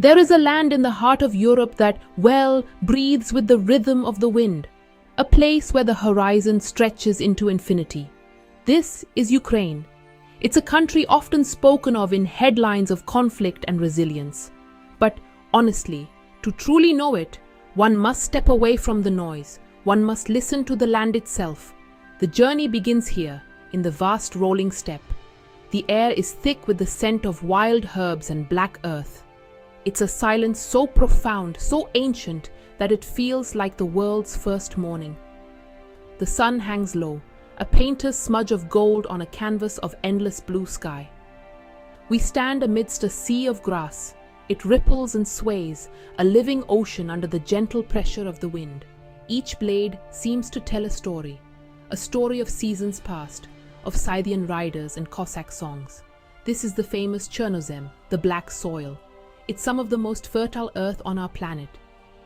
There is a land in the heart of Europe that, well, breathes with the rhythm of the wind, a place where the horizon stretches into infinity. This is Ukraine. It's a country often spoken of in headlines of conflict and resilience. But honestly, to truly know it, one must step away from the noise. One must listen to the land itself. The journey begins here, in the vast rolling steppe. The air is thick with the scent of wild herbs and black earth. It's a silence so profound, so ancient, that it feels like the world's first morning. The sun hangs low, a painter's smudge of gold on a canvas of endless blue sky. We stand amidst a sea of grass. It ripples and sways, a living ocean under the gentle pressure of the wind. Each blade seems to tell a story of seasons past, of Scythian riders and Cossack songs. This is the famous Chernozem, the black soil. It's some of the most fertile earth on our planet.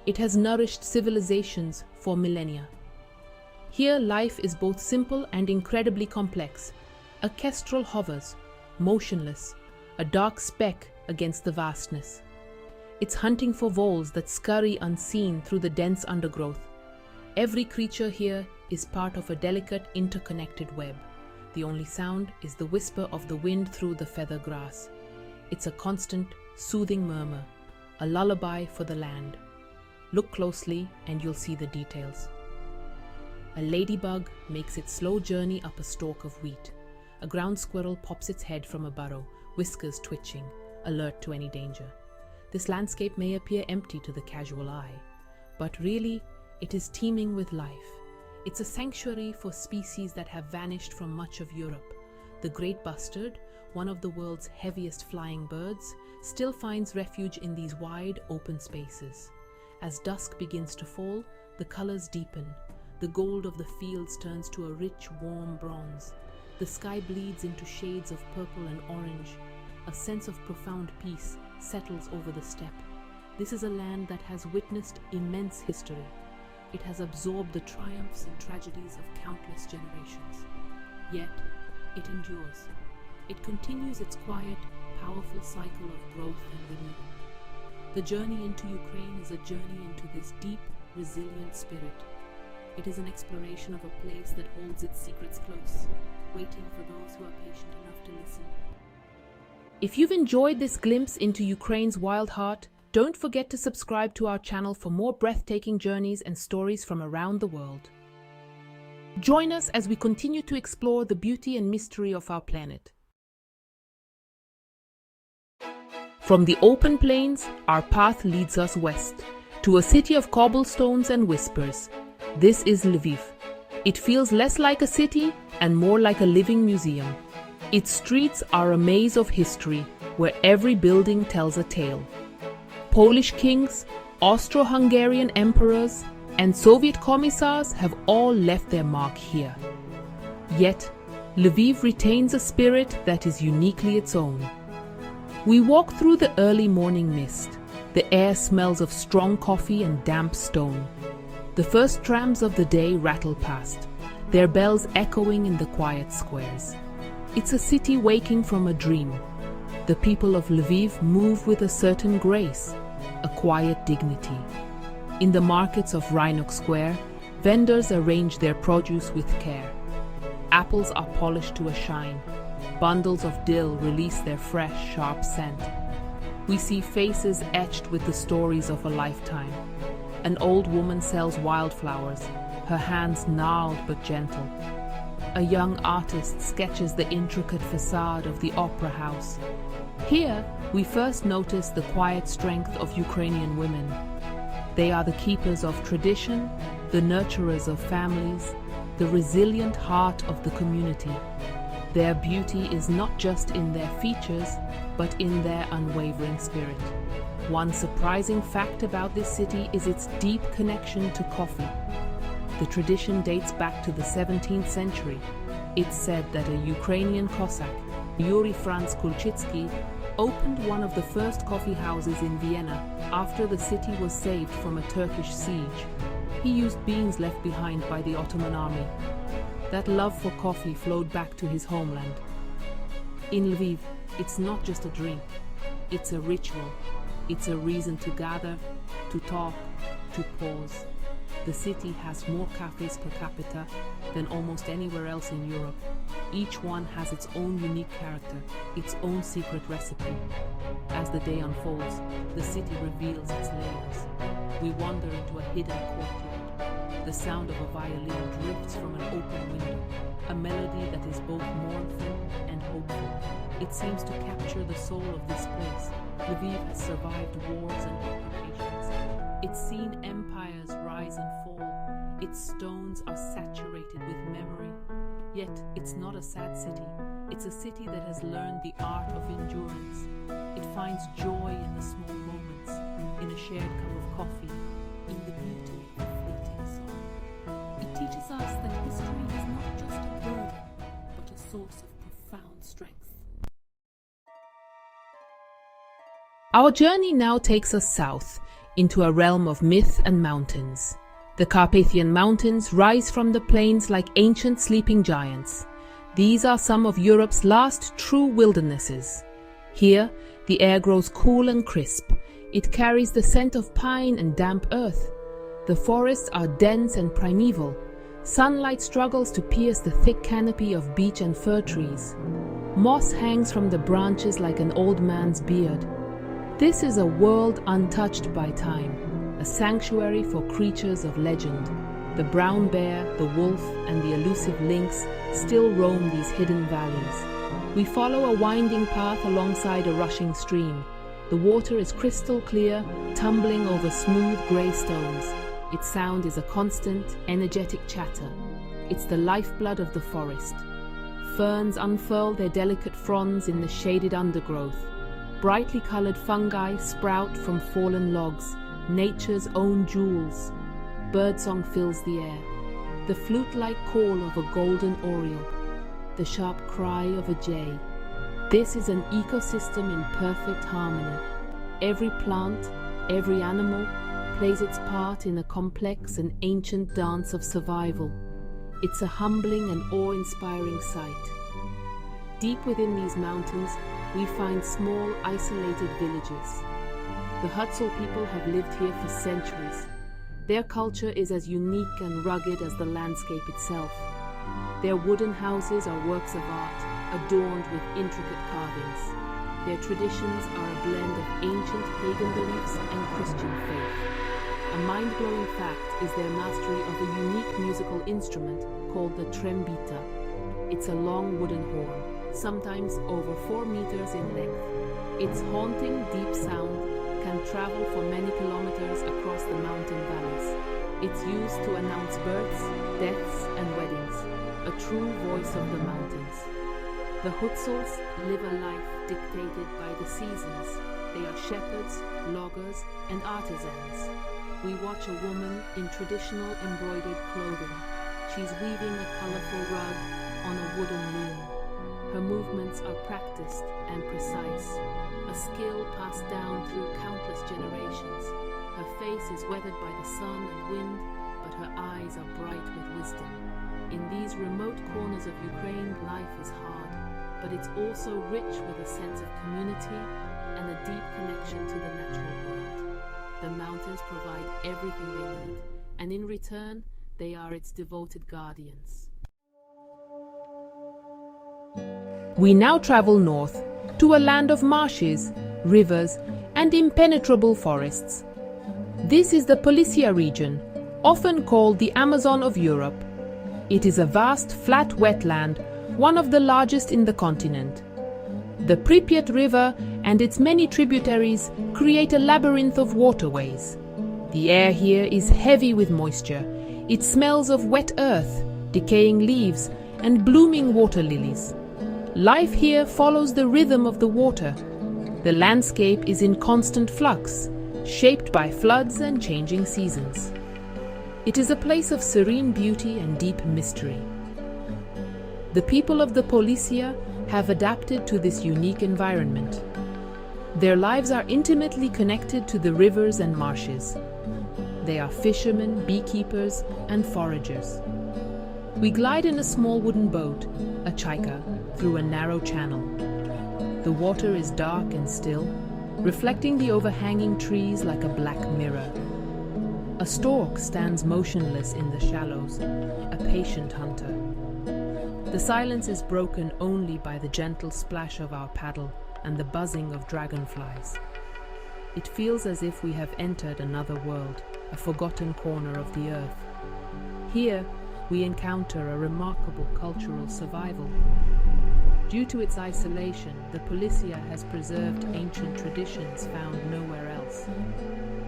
It has nourished civilizations for millennia. Here life is both simple and incredibly complex. A kestrel hovers, motionless, a dark speck against the vastness. It's hunting for voles that scurry unseen through the dense undergrowth. Every creature here is part of a delicate, interconnected web. The only sound is the whisper of the wind through the feather grass. It's a constant, soothing murmur, a lullaby for the land. Look closely and you'll see the details. A ladybug makes its slow journey up a stalk of wheat. A ground squirrel pops its head from a burrow, whiskers twitching, alert to any danger. This landscape may appear empty to the casual eye, but really, it is teeming with life. It's a sanctuary for species that have vanished from much of Europe. The great bustard, one of the world's heaviest flying birds, still finds refuge in these wide, open spaces. As dusk begins to fall, the colors deepen. The gold of the fields turns to a rich, warm bronze. The sky bleeds into shades of purple and orange. A sense of profound peace settles over the steppe. This is a land that has witnessed immense history. It has absorbed the triumphs and tragedies of countless generations. Yet, it endures. It continues its quiet, powerful cycle of growth and renewal. The journey into Ukraine is a journey into this deep, resilient spirit. It is an exploration of a place that holds its secrets close, waiting for those who are patient enough to listen. If you've enjoyed this glimpse into Ukraine's wild heart, don't forget to subscribe to our channel for more breathtaking journeys and stories from around the world. Join us as we continue to explore the beauty and mystery of our planet. From the open plains, our path leads us west, to a city of cobblestones and whispers. This is Lviv. It feels less like a city and more like a living museum. Its streets are a maze of history, where every building tells a tale. Polish kings, Austro-Hungarian emperors, and Soviet commissars have all left their mark here. Yet, Lviv retains a spirit that is uniquely its own. We walk through the early morning mist. The air smells of strong coffee and damp stone. The first trams of the day rattle past, their bells echoing in the quiet squares. It's a city waking from a dream. The people of Lviv move with a certain grace, a quiet dignity. In the markets of Rynok Square, vendors arrange their produce with care. Apples are polished to a shine. Bundles of dill release their fresh, sharp scent. We see faces etched with the stories of a lifetime. An old woman sells wildflowers, her hands gnarled but gentle. A young artist sketches the intricate facade of the opera house. Here, we first notice the quiet strength of Ukrainian women. They are the keepers of tradition, the nurturers of families, the resilient heart of the community. Their beauty is not just in their features, but in their unwavering spirit. One surprising fact about this city is its deep connection to coffee. The tradition dates back to the 17th century. It's said that a Ukrainian Cossack, Yuri Franz Kulchitsky, opened one of the first coffee houses in Vienna after the city was saved from a Turkish siege. He used beans left behind by the Ottoman army. That love for coffee flowed back to his homeland. In Lviv, it's not just a drink, it's a ritual. It's a reason to gather, to talk, to pause. The city has more cafes per capita than almost anywhere else in Europe. Each one has its own unique character, its own secret recipe. As the day unfolds, the city reveals its layers. We wander into a hidden courtyard. The sound of a violin drifts from an open window, a melody that is both mournful and hopeful. It seems to capture the soul of this place. Lviv has survived wars and occupations. It's seen empires rise and fall. Its stones are saturated with memory. Yet it's not a sad city. It's a city that has learned the art of endurance. It finds joy in the small moments, in a shared cup of coffee, in the beauty of a fleeting song. It teaches us that history is not just a burden, but a source of profound strength. Our journey now takes us south, into a realm of myth and mountains. The Carpathian Mountains rise from the plains like ancient sleeping giants. These are some of Europe's last true wildernesses. Here, the air grows cool and crisp. It carries the scent of pine and damp earth. The forests are dense and primeval. Sunlight struggles to pierce the thick canopy of beech and fir trees. Moss hangs from the branches like an old man's beard. This is a world untouched by time, a sanctuary for creatures of legend. The brown bear, the wolf, and the elusive lynx still roam these hidden valleys. We follow a winding path alongside a rushing stream. The water is crystal clear, tumbling over smooth grey stones. Its sound is a constant, energetic chatter. It's the lifeblood of the forest. Ferns unfurl their delicate fronds in the shaded undergrowth. Brightly colored fungi sprout from fallen logs, nature's own jewels. Birdsong fills the air, the flute-like call of a golden oriole, the sharp cry of a jay. This is an ecosystem in perfect harmony. Every plant, every animal plays its part in a complex and ancient dance of survival. It's a humbling and awe-inspiring sight. Deep within these mountains, we find small, isolated villages. The Hutsul people have lived here for centuries. Their culture is as unique and rugged as the landscape itself. Their wooden houses are works of art, adorned with intricate carvings. Their traditions are a blend of ancient pagan beliefs and Christian faith. A mind-blowing fact is their mastery of a unique musical instrument called the trembita. It's a long wooden horn, sometimes over 4 meters in length. Its haunting, deep sound can travel for many kilometers across the mountain valleys. It's used to announce births, deaths, and weddings, a true voice of the mountains. The Hutsuls live a life dictated by the seasons. They are shepherds, loggers, and artisans. We watch a woman in traditional embroidered clothing. She's weaving a colorful rug on a wooden loom. Her movements are practiced and precise, a skill passed down through countless generations. Her face is weathered by the sun and wind, but her eyes are bright with wisdom. In these remote corners of Ukraine, life is hard, but it's also rich with a sense of community and a deep connection to the natural world. The mountains provide everything they need, and in return, they are its devoted guardians. We now travel north to a land of marshes, rivers, and impenetrable forests. This is the Policia region, often called the Amazon of Europe. It is a vast, flat wetland, one of the largest in the continent. The Pripyat River and its many tributaries create a labyrinth of waterways. The air here is heavy with moisture. It smells of wet earth, decaying leaves, and blooming water lilies. Life here follows the rhythm of the water. The landscape is in constant flux, shaped by floods and changing seasons. It is a place of serene beauty and deep mystery. The people of the Policia have adapted to this unique environment. Their lives are intimately connected to the rivers and marshes. They are fishermen, beekeepers, and foragers. We glide in a small wooden boat, a chaika, through a narrow channel. The water is dark and still. reflecting the overhanging trees like a black mirror. A stork stands motionless in the shallows, a patient hunter. The silence is broken only by the gentle splash of our paddle and the buzzing of dragonflies. It feels as if we have entered another world, a forgotten corner of the earth. Here, we encounter a remarkable cultural survival. Due to its isolation, the Policia has preserved ancient traditions found nowhere else.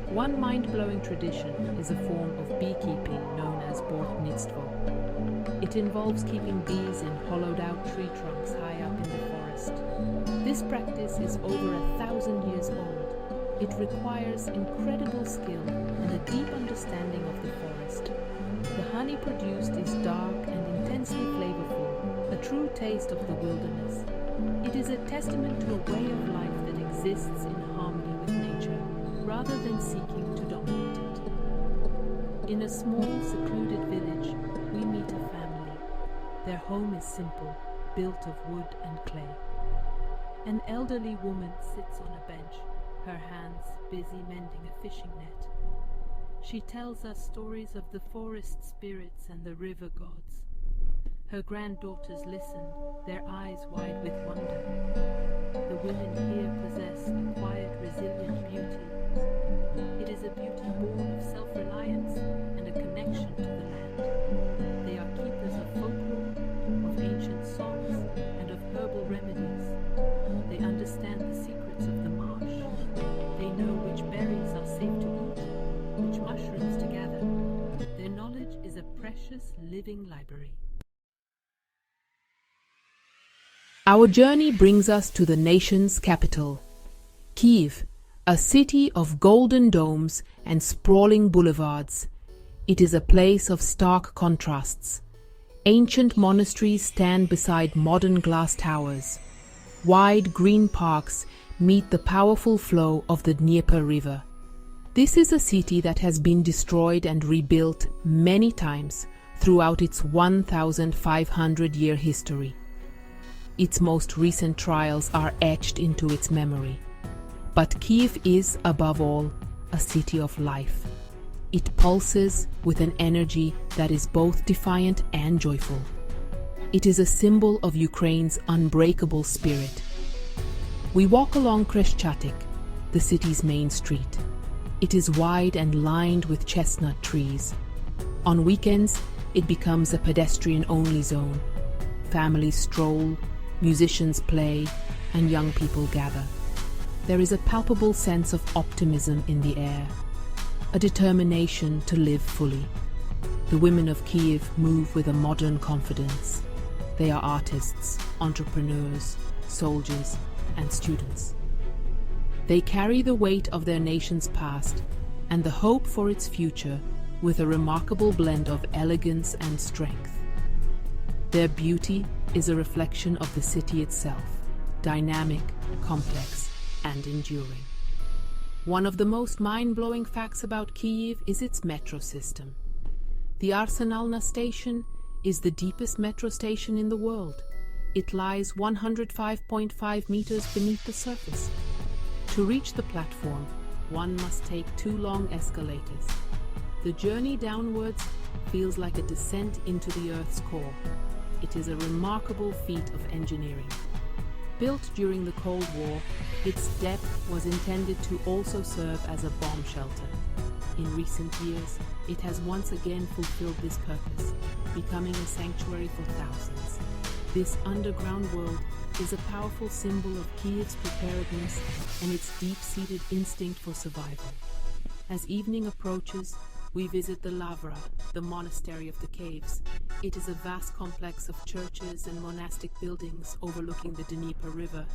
One mind-blowing tradition is a form of beekeeping known as bomb-sniffing. It involves keeping bees in hollowed-out tree trunks high up in the forest. This practice is over 1,000 years old. It requires incredible skill and a deep understanding of the forest. The honey produced is dark and intensely flavorful, a true taste of the wilderness. It is a testament to a way of life that exists in harmony with nature, rather than seeking to dominate it. In a small, secluded village, we meet a family. Their home is simple, built of wood and clay. An elderly woman sits on a bench, her hands busy mending a fishing net. She tells us stories of the forest spirits and the river gods. Her granddaughters listen, their eyes wide with wonder. The women here possess a quiet, resilient beauty. It is a beauty born of self-reliance and a connection to the land. They are keepers of folklore, of ancient songs, and of herbal remedies. They understand the secrets of the marsh. They know which berries are safe to eat, which mushrooms to gather. Their knowledge is a precious living library. Our journey brings us to the nation's capital, Kyiv, a city of golden domes and sprawling boulevards. It is a place of stark contrasts. Ancient monasteries stand beside modern glass towers. Wide green parks meet the powerful flow of the Dnieper River. This is a city that has been destroyed and rebuilt many times throughout its 1,500-year history. Its most recent trials are etched into its memory. But Kyiv is, above all, a city of life. It pulses with an energy that is both defiant and joyful. It is a symbol of Ukraine's unbreakable spirit. We walk along Kreshchatyk, the city's main street. It is wide and lined with chestnut trees. On weekends, it becomes a pedestrian-only zone. Families stroll, musicians play, and young people gather. There is a palpable sense of optimism in the air, a determination to live fully. The women of Kyiv move with a modern confidence. They are artists, entrepreneurs, soldiers, and students. They carry the weight of their nation's past and the hope for its future with a remarkable blend of elegance and strength. Their beauty is a reflection of the city itself, dynamic, complex, and enduring. One of the most mind-blowing facts about Kyiv is its metro system. The Arsenalna station is the deepest metro station in the world. It lies 105.5 meters beneath the surface. To reach the platform, one must take 2 long escalators. The journey downwards feels like a descent into the Earth's core. It is a remarkable feat of engineering. Built during the Cold War, its depth was intended to also serve as a bomb shelter. In recent years, it has once again fulfilled this purpose, becoming a sanctuary for thousands. This underground world is a powerful symbol of Kyiv's preparedness and its deep-seated instinct for survival. As evening approaches, we visit the Lavra, the monastery of the caves. It is a vast complex of churches and monastic buildings overlooking the Dnieper River.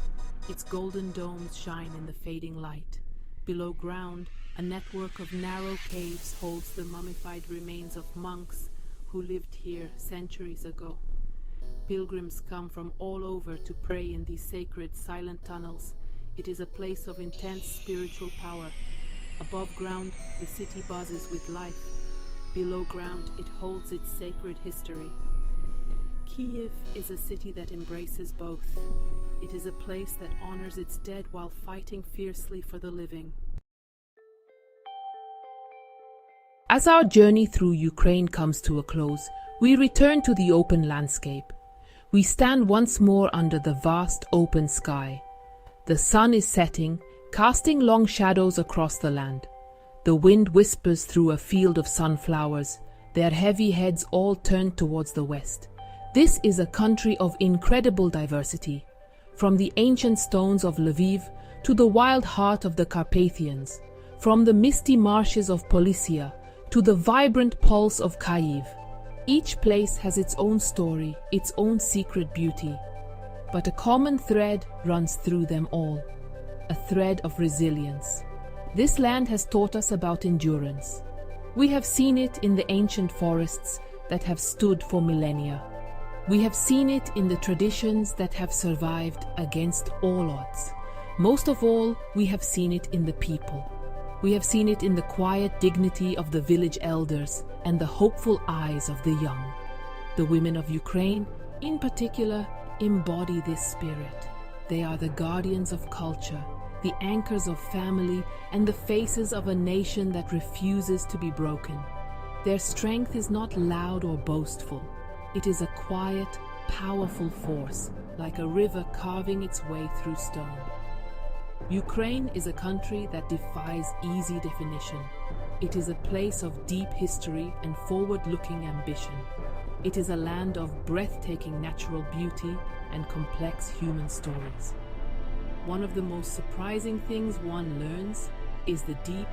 Its golden domes shine in the fading light. Below ground, a network of narrow caves holds the mummified remains of monks who lived here centuries ago. Pilgrims come from all over to pray in these sacred, silent tunnels. It is a place of intense spiritual power. Above ground, the city buzzes with life. Below ground, it holds its sacred history. Kyiv is a city that embraces both. It is a place that honors its dead while fighting fiercely for the living. As our journey through Ukraine comes to a close, we return to the open landscape. We stand once more under the vast open sky. The sun is setting, casting long shadows across the land. The wind whispers through a field of sunflowers, their heavy heads all turned towards the west. This is a country of incredible diversity, from the ancient stones of Lviv to the wild heart of the Carpathians, from the misty marshes of Polisia to the vibrant pulse of Kyiv. Each place has its own story, its own secret beauty, but a common thread runs through them all, a thread of resilience. This land has taught us about endurance. We have seen it in the ancient forests that have stood for millennia. We have seen it in the traditions that have survived against all odds. Most of all, we have seen it in the people. We have seen it in the quiet dignity of the village elders and the hopeful eyes of the young. The women of Ukraine, in particular, embody this spirit. They are the guardians of culture, the anchors of family, and the faces of a nation that refuses to be broken. Their strength is not loud or boastful. It is a quiet, powerful force, like a river carving its way through stone. Ukraine is a country that defies easy definition. It is a place of deep history and forward-looking ambition. It is a land of breathtaking natural beauty and complex human stories. One of the most surprising things one learns is the deep,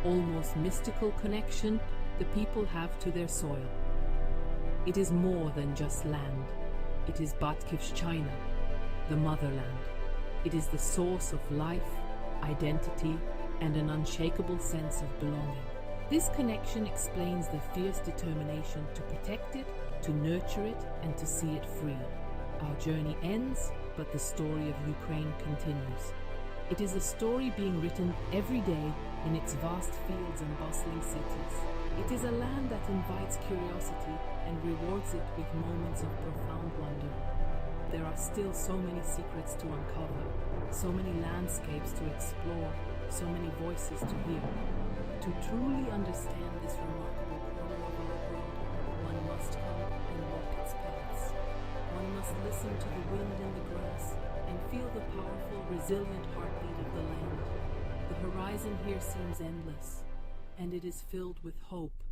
almost mystical connection the people have to their soil. It is more than just land. It is Batkivshchina, the motherland. It is the source of life, identity, and an unshakable sense of belonging. This connection explains the fierce determination to protect it, to nurture it, and to see it free. Our journey ends, but the story of Ukraine continues. It is a story being written every day in its vast fields and bustling cities. It is a land that invites curiosity and rewards it with moments of profound wonder. There are still so many secrets to uncover, so many landscapes to explore, so many voices to hear. To truly understand this remarkable corner of our world, one must come and walk its paths. One must listen to the wind in the grass and feel the powerful, resilient heartbeat of the land. The horizon here seems endless, and it is filled with hope,